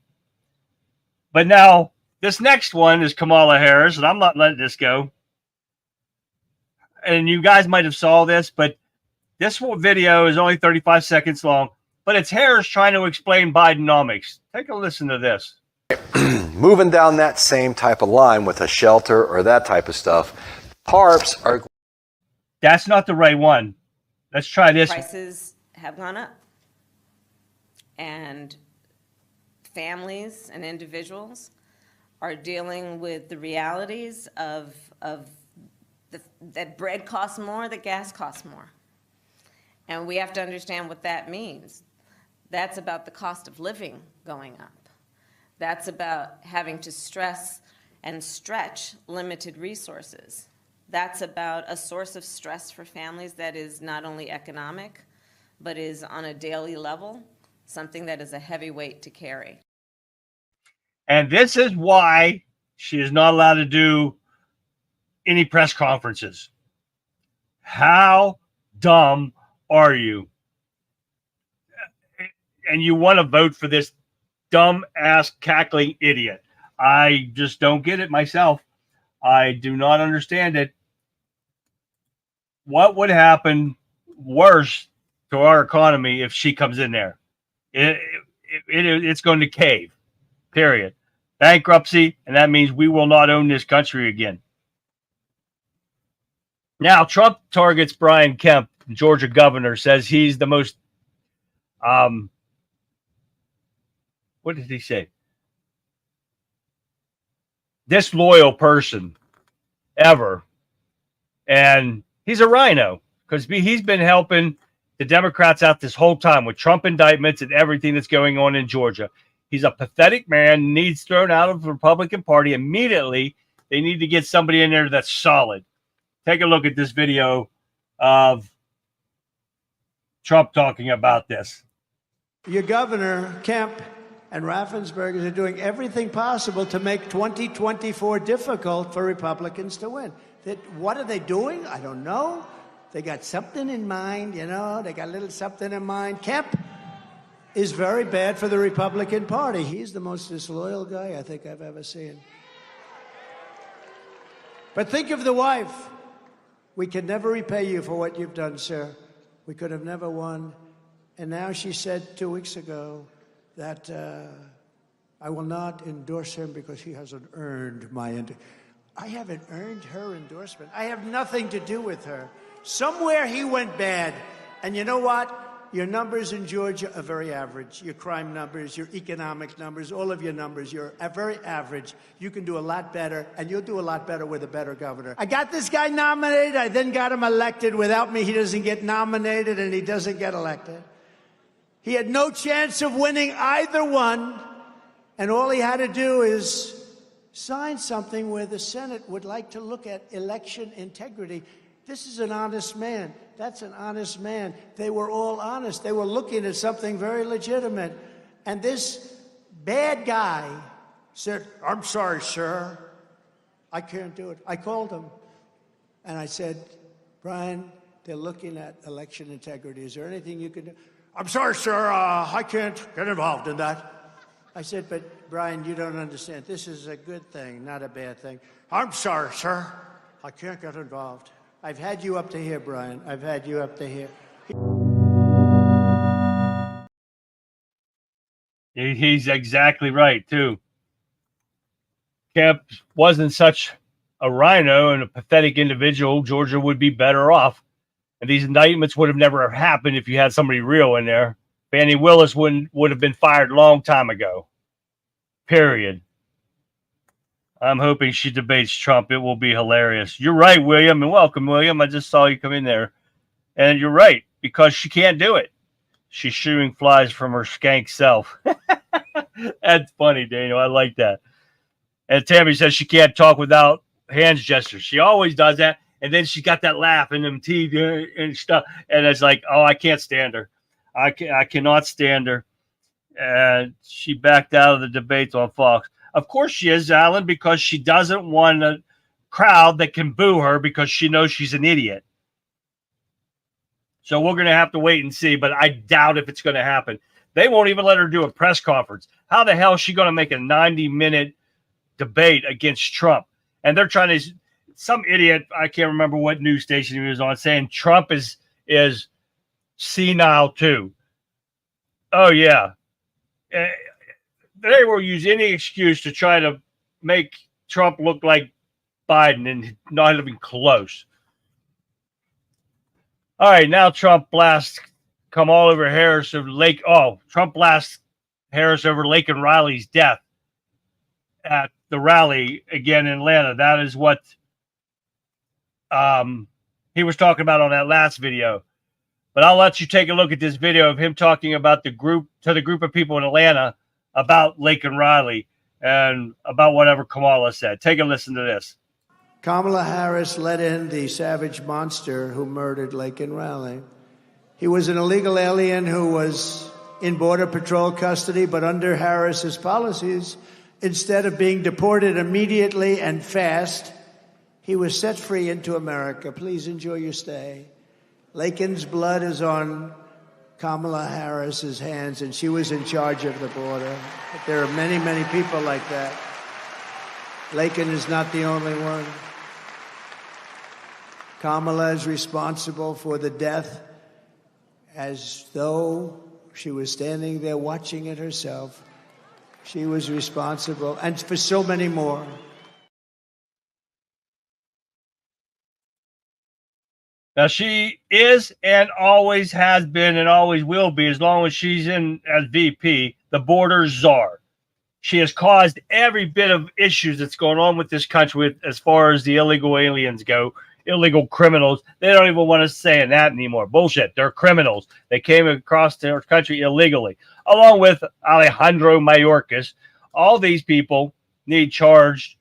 But now this next one is Kamala Harris, and I'm not letting this go. And you guys might have saw this, but this video is only 35 seconds long. But it's Harris trying to explain Bidenomics. Take a listen to this. Moving down that same type of line with a shelter or that type of stuff, tarps are... That's not the right one. Let's try this. Prices have gone up. And families and individuals are dealing with the realities of that bread costs more, that gas costs more. And we have to understand what that means. That's about the cost of living going up. That's about having to stress and stretch limited resources. That's about a source of stress for families that is not only economic, but is on a daily level, something that is a heavy weight to carry. And this is why she is not allowed to do any press conferences. How dumb are you? And you want to vote for this dumb ass cackling idiot. I just don't get it myself. I do not understand it. What would happen worse to our economy if she comes in there? It's going to cave, period. Bankruptcy, and that means we will not own this country again. Now, Trump targets Brian Kemp, Georgia governor, says he's the most, what did he say? Disloyal person ever. And he's a rhino because he's been helping the Democrats out this whole time with Trump indictments and everything that's going on in Georgia. He's a pathetic man, needs thrown out of the Republican Party immediately. They need to get somebody in there that's solid. Take a look at this video of Trump talking about this. Your governor, Kemp, and Raffensperger are doing everything possible to make 2024 difficult for Republicans to win. What are they doing? I don't know. They got something in mind, you know. They got a little something in mind. Kemp is very bad for the Republican Party. He's the most disloyal guy I think I've ever seen. But think of the wife. We can never repay you for what you've done, sir. We could have never won. And now she said 2 weeks ago that I will not endorse him because he hasn't earned my endorsement. I haven't earned her endorsement. I have nothing to do with her. Somewhere he went bad. And you know what? Your numbers in Georgia are very average. Your crime numbers, your economic numbers, all of your numbers, you're very average. You can do a lot better, and you'll do a lot better with a better governor. I got this guy nominated. I then got him elected. Without me, he doesn't get nominated, and he doesn't get elected. He had no chance of winning either one, and all he had to do is sign something where the Senate would like to look at election integrity. This is an honest man. That's an honest man. They were all honest. They were looking at something very legitimate. And this bad guy said, I'm sorry, sir. I can't do it. I called him. And I said, Brian, they're looking at election integrity. Is there anything you can do? I'm sorry, sir. I can't get involved in that. I said, but Brian, you don't understand. This is a good thing, not a bad thing. I'm sorry, sir. I can't get involved. I've had you up to here, Brian. I've had you up to here. He's exactly right, too. Kemp wasn't such a rhino and a pathetic individual. Georgia would be better off. And these indictments would have never happened if you had somebody real in there. Fannie Willis would have been fired a long time ago. Period. I'm hoping she debates Trump. It will be hilarious. You're right, William, and welcome, William. I just saw you come in there. And you're right, because she can't do it. She's shooting flies from her skank self. That's funny, Daniel. I like that. And Tammy says she can't talk without hands gestures. She always does that. And then she got that laugh in them teeth and stuff. And it's like, oh, I can't stand her. I cannot stand her. And she backed out of the debates on Fox. Of course she is, Alan, because she doesn't want a crowd that can boo her because she knows she's an idiot. So we're going to have to wait and see, but I doubt if it's going to happen. They won't even let her do a press conference. How the hell is she going to make a 90-minute debate against Trump? And they're trying to, some idiot, I can't remember what news station he was on, saying Trump is senile too. Oh, yeah. They will use any excuse to try to make Trump look like Biden and not even close. All right, now Trump blasts come all over Harris over Lake. Oh, Trump blasts Harris over Laken Riley's death at the rally again in Atlanta. That is what he was talking about on that last video. But I'll let you take a look at this video of him talking about the group of people in Atlanta about Laken Riley and about whatever Kamala said. Take a listen to this. Kamala Harris let in the savage monster who murdered Laken Riley. He was an illegal alien who was in Border Patrol custody, but under Harris's policies, instead of being deported immediately and fast, he was set free into America. Please enjoy your stay. Lakin's blood is on Kamala Harris's hands, and she was in charge of the border. But there are many, many people like that. Lakin is not the only one. Kamala is responsible for the death as though she was standing there watching it herself. She was responsible, and for so many more. Now, she is and always has been and always will be, as long as she's in as VP, the border czar. She has caused every bit of issues that's going on with this country as far as the illegal aliens go, illegal criminals. They don't even want us saying that anymore. Bullshit. They're criminals. They came across their country illegally, along with Alejandro Mayorkas. All these people need charged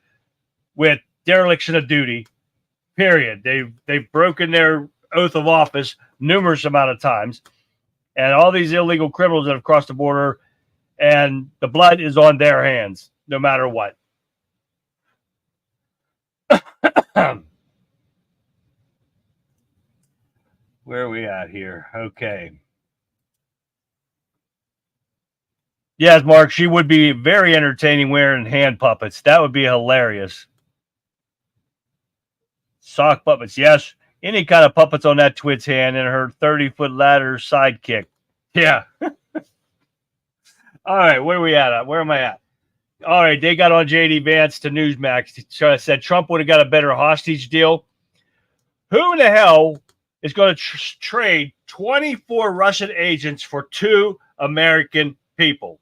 with dereliction of duty. Period. They've broken their oath of office numerous amount of times, and all these illegal criminals that have crossed the border, and the blood is on their hands, no matter what. Where are we at here? Okay. Yes, Mark, she would be very entertaining wearing hand puppets. That would be hilarious. Sock puppets, yes. Any kind of puppets on that twit's hand and her 30-foot ladder sidekick. Yeah. All right, where are we at? Where am I at? All right, they got on J.D. Vance to Newsmax. Said Trump would have got a better hostage deal. Who in the hell is going to trade 24 Russian agents for 2 American people?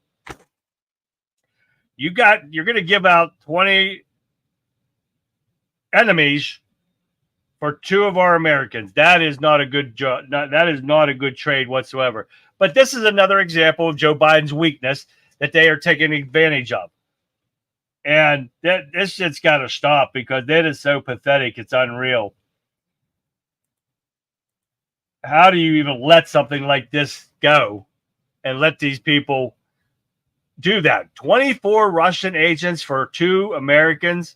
You're going to give out 20 enemies for 2 of our Americans. That is not a good that is not a good trade whatsoever. But this is another example of Joe Biden's weakness that they are taking advantage of. And this shit's got to stop, because that is so pathetic. It's unreal. How do you even let something like this go and let these people do that? 24 Russian agents for 2 Americans?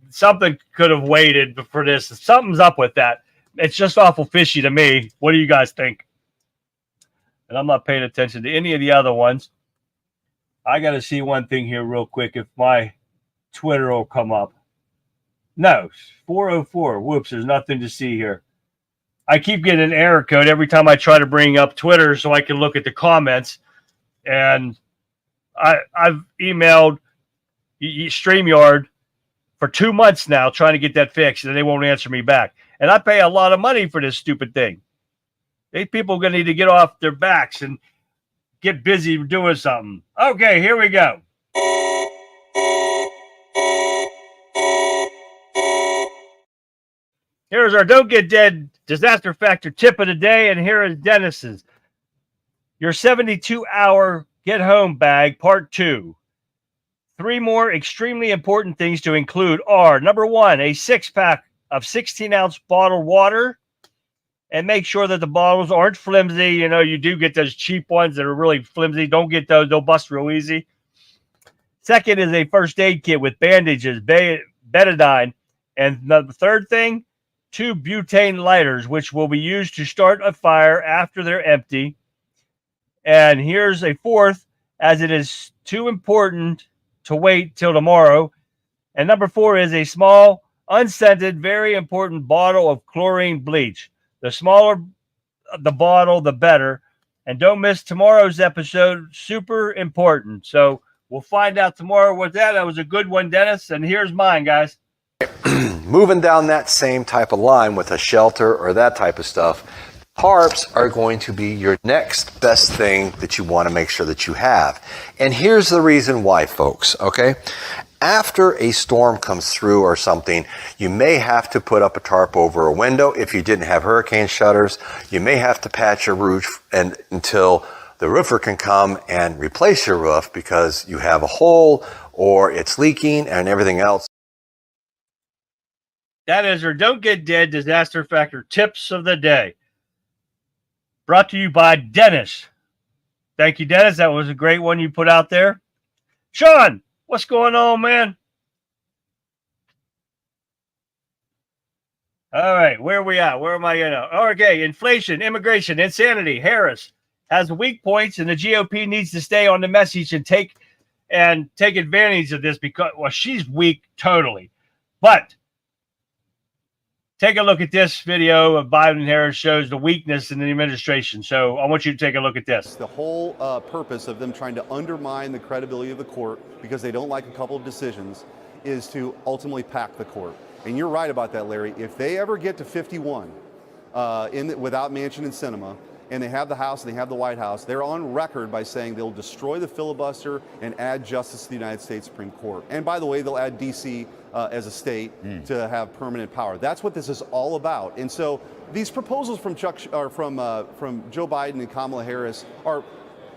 Something could have waited for this. Something's up with that. It's just awful fishy to me. What do you guys think? And I'm not paying attention to any of the other ones. I got to see one thing here real quick, if my Twitter will come up. No, 404. Whoops, there's nothing to see here. I keep getting an error code every time I try to bring up Twitter so I can look at the comments. And I've emailed StreamYard for 2 months now trying to get that fixed, and they won't answer me back. And I pay a lot of money for this stupid thing. These people are going to need to get off their backs and get busy doing something. Okay, here we go. Here's our Don't Get Dead Disaster Factor tip of the day, and here is Dennis's. Your 72-hour get-home bag, part 2. 3 more extremely important things to include are, number 1, a 6-pack of 16-ounce bottled water. And make sure that the bottles aren't flimsy. You know, you do get those cheap ones that are really flimsy. Don't get those. They'll bust real easy. Second is a first aid kit with bandages, betadine. And the third thing, 2 butane lighters, which will be used to start a fire after they're empty. And here's a fourth, as it is too important to wait till tomorrow. And number 4 is a small, unscented, very important bottle of chlorine bleach. The smaller the bottle, the better. And don't miss tomorrow's episode. Super important. So we'll find out tomorrow with that. That was a good one, Dennis. And here's mine, guys. Moving down that same type of line with a shelter or that type of stuff, tarps are going to be your next best thing that you want to make sure that you have. And here's the reason why, folks, okay? After a storm comes through or something, you may have to put up a tarp over a window. If you didn't have hurricane shutters, you may have to patch your roof until the roofer can come and replace your roof because you have a hole or it's leaking and everything else. That is our Don't Get Dead Disaster Factor tips of the day. brought to you by Dennis. Thank you, Dennis. That was a great one you put out there. Sean, what's going on, man? All right, where are we at? Where am I at? Okay, inflation, immigration, insanity. Harris has weak points, and the GOP needs to stay on the message and take advantage of this because, well, she's weak totally. But take a look at this video of Biden and Harris shows the weakness in the administration. So I want you to take a look at this. The whole purpose of them trying to undermine the credibility of the court because they don't like a couple of decisions is to ultimately pack the court. And you're right about that, Larry. If they ever get to 51 without Manchin and Sinema, and they have the House and they have the White House, they're on record by saying they'll destroy the filibuster and add justice to the United States Supreme Court. And by the way, they'll add D.C. As a state to have permanent power. That's what this is all about. And so these proposals from Joe Biden and Kamala Harris are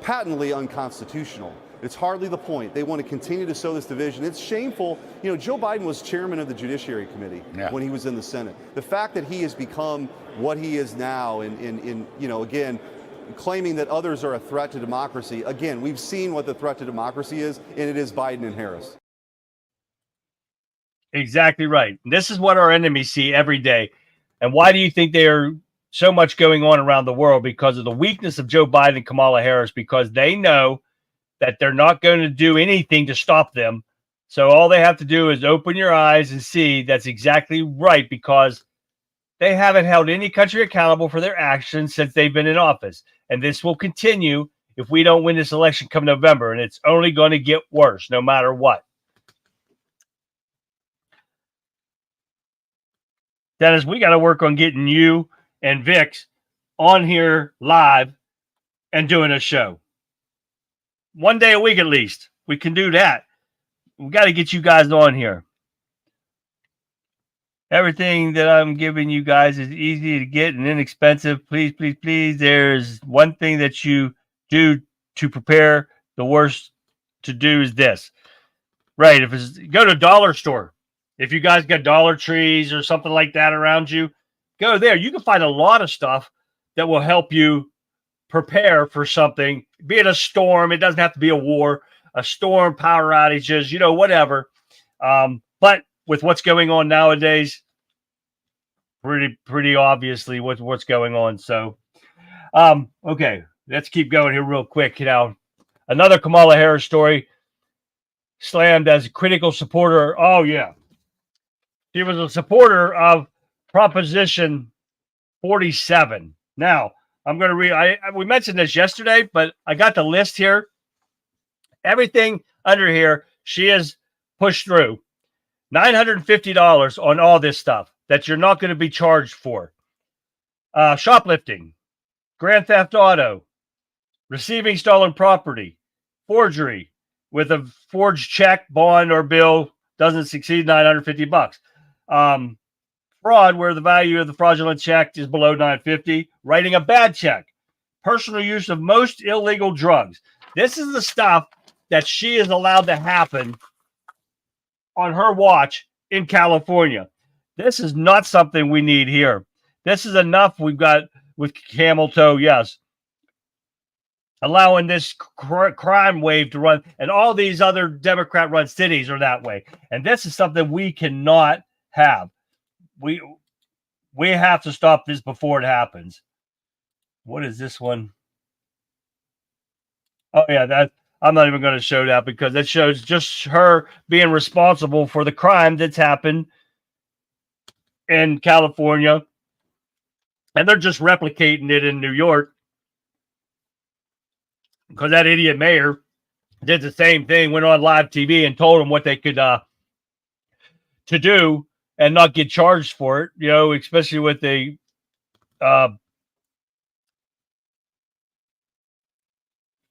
patently unconstitutional. It's hardly the point. They want to continue to sow this division. It's shameful. You know, Joe Biden was chairman of the Judiciary Committee when he was in the Senate. The fact that he has become what he is now in you know, again, claiming that others are a threat to democracy. Again, we've seen what the threat to democracy is, and it is Biden and Harris. Exactly right. This is what our enemies see every day. And why do you think there's so much going on around the world? Because of the weakness of Joe Biden and Kamala Harris, because they know that they're not going to do anything to stop them. So all they have to do is open your eyes and see that's exactly right, because they haven't held any country accountable for their actions since they've been in office. And this will continue if we don't win this election come November. And it's only going to get worse no matter what. Dennis, we got to work on getting you and Vix on here live and doing a show. One day a week at least. We can do that. We got to get you guys on here. Everything that I'm giving you guys is easy to get and inexpensive. Please, please, please. There's one thing that you do to prepare. The worst to do is this. Right. If it's go to a dollar store. If you guys got Dollar Trees or something like that around you, go there. You can find a lot of stuff that will help you prepare for something, be it a storm. It doesn't have to be a war, a storm, power outages, you know, whatever. But with what's going on nowadays, pretty obviously what's going on. So, okay, let's keep going here real quick. You know, another Kamala Harris story, slammed as a critical supporter. Oh, yeah. She was a supporter of Proposition 47. Now, I'm going to read. We mentioned this yesterday, but I got the list here. Everything under here, she has pushed through. $950 on all this stuff that you're not going to be charged for. Shoplifting, grand theft auto, receiving stolen property, forgery with a forged check, bond, or bill doesn't succeed $950. Fraud where the value of the fraudulent check is below $950. Writing a bad check. Personal use of most illegal drugs. This is the stuff that she is allowed to happen on her watch in California. This is not something we need here. This is enough we've got with Camel Toe, yes. Allowing this crime wave to run, and all these other Democrat-run cities are that way. And this is something we cannot have. We have to stop this before it happens. What is this one? Oh, yeah, that I'm not even going to show that because it shows just her being responsible for the crime that's happened in California. And they're just replicating it in New York because that idiot mayor did the same thing, went on live TV and told them what they could to do and not get charged for it, you know, especially with the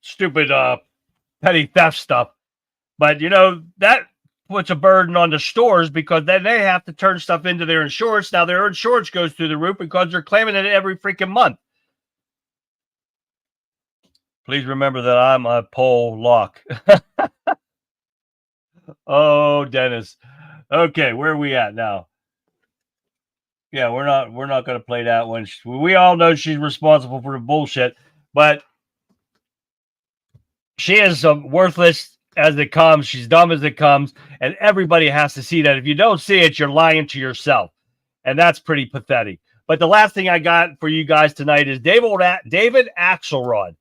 stupid petty theft stuff. But, you know, that puts a burden on the stores because then they have to turn stuff into their insurance. Now their insurance goes through the roof because they're claiming it every freaking month. Please remember that I'm a poll lock. Oh, Dennis. Okay, where are we at now? Yeah, we're not going to play that one. We all know she's responsible for the bullshit, but she is worthless as it comes. She's dumb as it comes, and everybody has to see that. If you don't see it, you're lying to yourself, and that's pretty pathetic. But the last thing I got for you guys tonight is David Axelrod,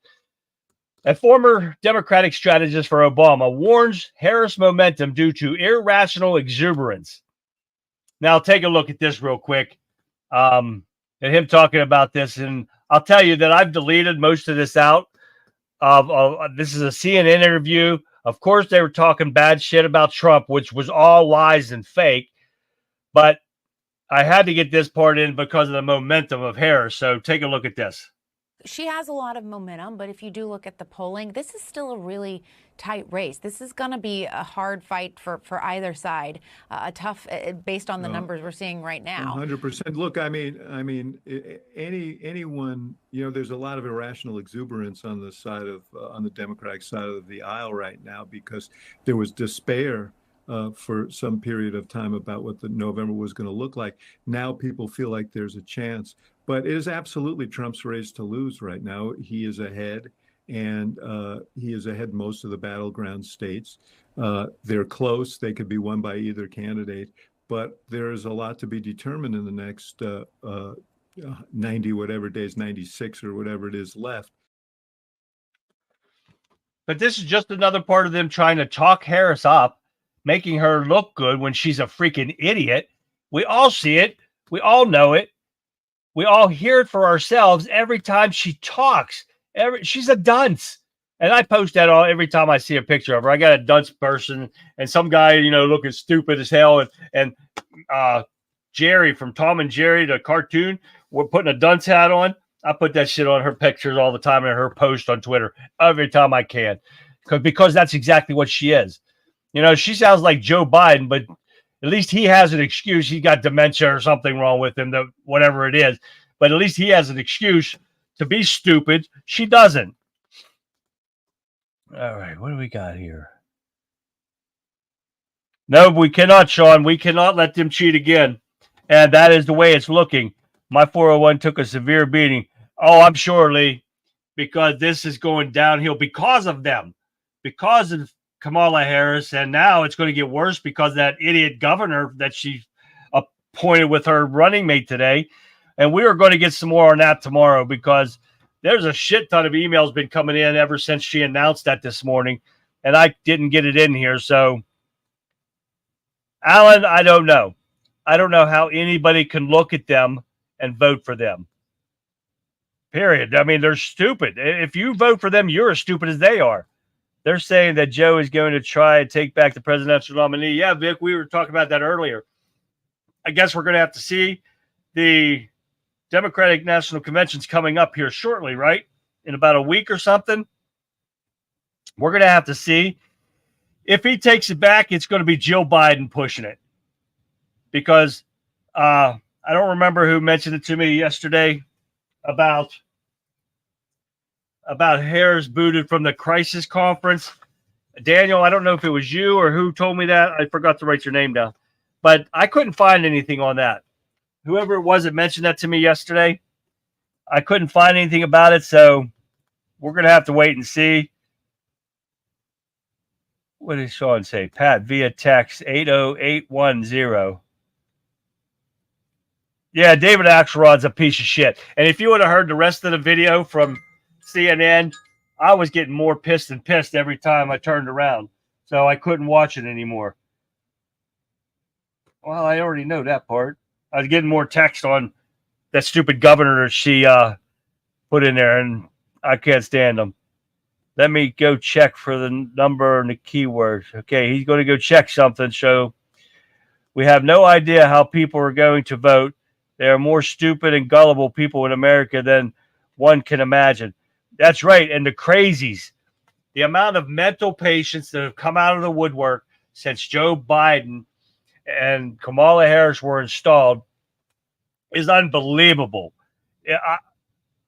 a former Democratic strategist for Obama, warns Harris momentum due to irrational exuberance. Now, take a look at this real quick. And him talking about this, and I'll tell you that I've deleted most of this out. This is a CNN interview. Of course, they were talking bad shit about Trump, which was all lies and fake. But I had to get this part in because of the momentum of Harris. So take a look at this. She has a lot of momentum, but if you do look at the polling, this is still a really tight race. This is going to be a hard fight for either side, a tough, based on the numbers we're seeing right now. 100%. Look, I mean, anyone, there's a lot of irrational exuberance on the side of on the Democratic side of the aisle right now because there was despair for some period of time about what the November was going to look like. Now people feel like there's a chance. But it is absolutely Trump's race to lose right now. He is ahead, and he is ahead most of the battleground states. They're close. They could be won by either candidate. But there's a lot to be determined in the next 90 whatever days, 96 or whatever it is left. But this is just another part of them trying to talk Harris up, making her look good when she's a freaking idiot. We all see it. We all know it. We all hear it for ourselves every time she talks. She's a dunce. And I post that every time I see a picture of her. I got a dunce person and some guy, looking stupid as hell. And Jerry from Tom and Jerry, the cartoon, we're putting a dunce hat on. I put that shit on her pictures all the time and her post on Twitter every time I can. Because that's exactly what she is. She sounds like Joe Biden, but at least he has an excuse. He's got dementia or something wrong with him, whatever it is. But at least he has an excuse to be stupid. She doesn't. All right, what do we got here? No, we cannot, Sean. We cannot let them cheat again. And that is the way it's looking. My 401 took a severe beating. Oh, I'm sure, Lee, because this is going downhill because of them, because of Kamala Harris, and now it's going to get worse because that idiot governor that she appointed with her running mate today. And we are going to get some more on that tomorrow because there's a shit ton of emails been coming in ever since she announced that this morning, and I didn't get it in here. So, Alan, I don't know. I don't know how anybody can look at them and vote for them. Period. I mean, they're stupid. If you vote for them, you're as stupid as they are. They're saying that Joe is going to try and take back the presidential nominee. Yeah, Vic, we were talking about that earlier. I guess we're going to have to see. The Democratic National Convention's coming up here shortly, right? In about a week or something. We're going to have to see. If he takes it back, it's going to be Jill Biden pushing it. Because I don't remember who mentioned it to me yesterday about Harris booted from the crisis conference. Daniel, I don't know if it was you or who told me that. I forgot to write your name down. But I couldn't find anything on that. Whoever it was that mentioned that to me yesterday, I couldn't find anything about it. So we're going to have to wait and see. What did Sean say? Pat, via text 80810. Yeah, David Axelrod's a piece of shit. And if you would have heard the rest of the video from CNN, I was getting more pissed and pissed every time I turned around. So I couldn't watch it anymore. Well, I already know that part. I was getting more text on that stupid governor that she put in there, and I can't stand them. Let me go check for the number and the keywords. Okay, he's going to go check something. So we have no idea how people are going to vote. There are more stupid and gullible people in America than one can imagine. That's right. And the crazies, the amount of mental patients that have come out of the woodwork since Joe Biden and Kamala Harris were installed is unbelievable.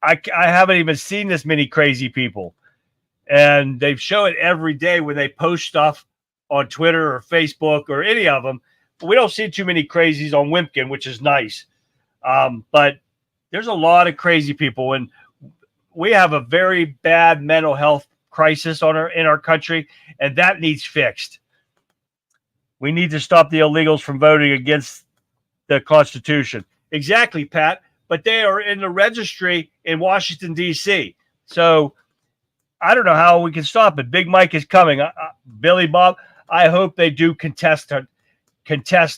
I haven't even seen this many crazy people. And they show it every day when they post stuff on Twitter or Facebook or any of them. But we don't see too many crazies on Wimpkin, which is nice. But there's a lot of crazy people, and we have a very bad mental health crisis in our country, and that needs fixed. We need to stop the illegals from voting against the Constitution. Exactly, Pat. But they are in the registry in Washington, D.C. So I don't know how we can stop it. Big Mike is coming. Billy Bob, I hope they do contest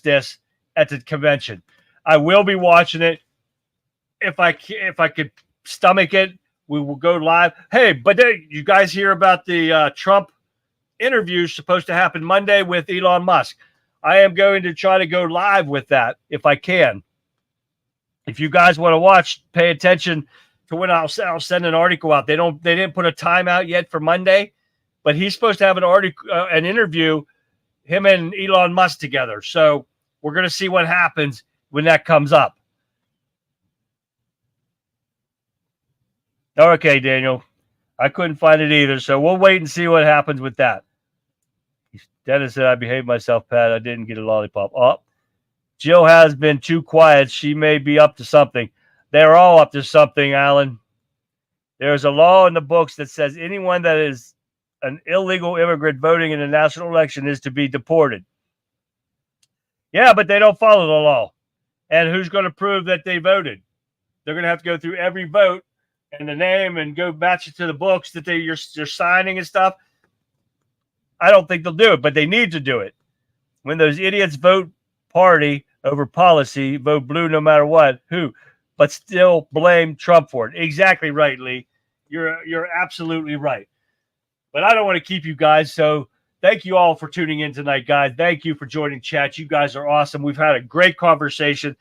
this at the convention. I will be watching it. If I could stomach it, we will go live. Hey, but you guys hear about the Trump interview supposed to happen Monday with Elon Musk? I am going to try to go live with that if I can. If you guys want to watch, pay attention to when I'll send an article out. They didn't put a time out yet for Monday, but he's supposed to have an interview, him and Elon Musk together. So we're going to see what happens when that comes up. Okay, Daniel. I couldn't find it either, so we'll wait and see what happens with that. Dennis said, I behaved myself, Pat. I didn't get a lollipop. Oh, Jill has been too quiet. She may be up to something. They're all up to something, Alan. There's a law in the books that says anyone that is an illegal immigrant voting in a national election is to be deported. Yeah, but they don't follow the law. And who's going to prove that they voted? They're going to have to go through every vote and the name and go match it to the books that you're signing and stuff. I don't think they'll do it, but they need to do it. When those idiots vote party over policy, vote blue no matter what, but still blame Trump for it. Exactly right, Lee. You're absolutely right. But I don't want to keep you guys, so thank you all for tuning in tonight, guys. Thank you for joining chat. You guys are awesome. We've had a great conversation.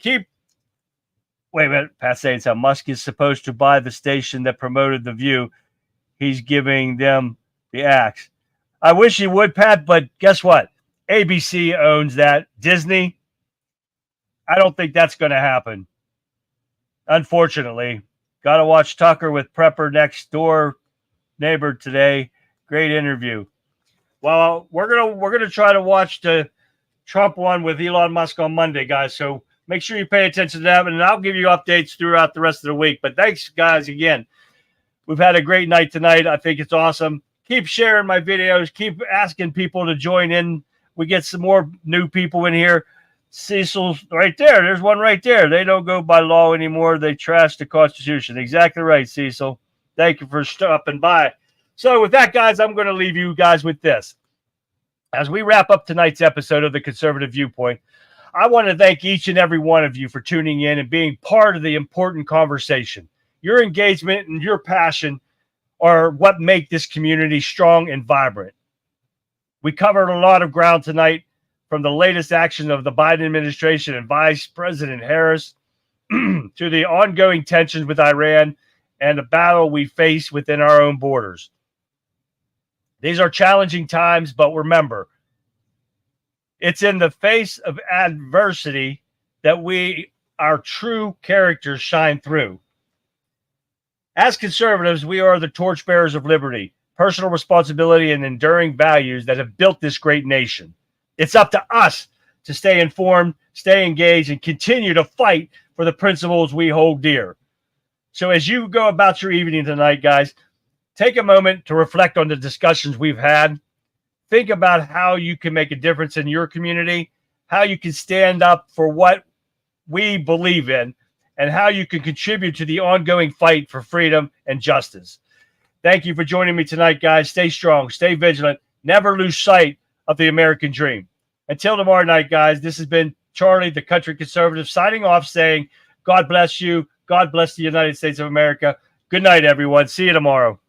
Wait a minute. Pat's saying something. Musk is supposed to buy the station that promoted The View. He's giving them the axe. I wish he would, Pat, but guess what? ABC owns that. Disney, I don't think that's going to happen. Unfortunately. Got to watch Tucker with Prepper Next Door Neighbor today. Great interview. Well, we're gonna try to watch the Trump one with Elon Musk on Monday, guys. So make sure you pay attention to that, and I'll give you updates throughout the rest of the week. But thanks, guys, again. We've had a great night tonight. I think it's awesome. Keep sharing my videos. Keep asking people to join in. We get some more new people in here. Cecil's right there. There's one right there. They don't go by law anymore. They trash the Constitution. Exactly right, Cecil. Thank you for stopping by. So with that, guys, I'm going to leave you guys with this. As we wrap up tonight's episode of The Conservative Viewpoint, I want to thank each and every one of you for tuning in and being part of the important conversation. Your engagement and your passion are what make this community strong and vibrant. We covered a lot of ground tonight, from the latest action of the Biden administration and Vice President Harris to the ongoing tensions with Iran and the battle we face within our own borders. These are challenging times, but remember, it's in the face of adversity that our true characters shine through. As conservatives, we are the torchbearers of liberty, personal responsibility, and enduring values that have built this great nation. It's up to us to stay informed, stay engaged, and continue to fight for the principles we hold dear. So as you go about your evening tonight, guys, take a moment to reflect on the discussions we've had. Think about how you can make a difference in your community, how you can stand up for what we believe in, and how you can contribute to the ongoing fight for freedom and justice. Thank you for joining me tonight, guys. Stay strong, stay vigilant, never lose sight of the American dream. Until tomorrow night, guys, this has been Charlie, the Country Conservative, signing off saying, God bless you. God bless the United States of America. Good night, everyone. See you tomorrow.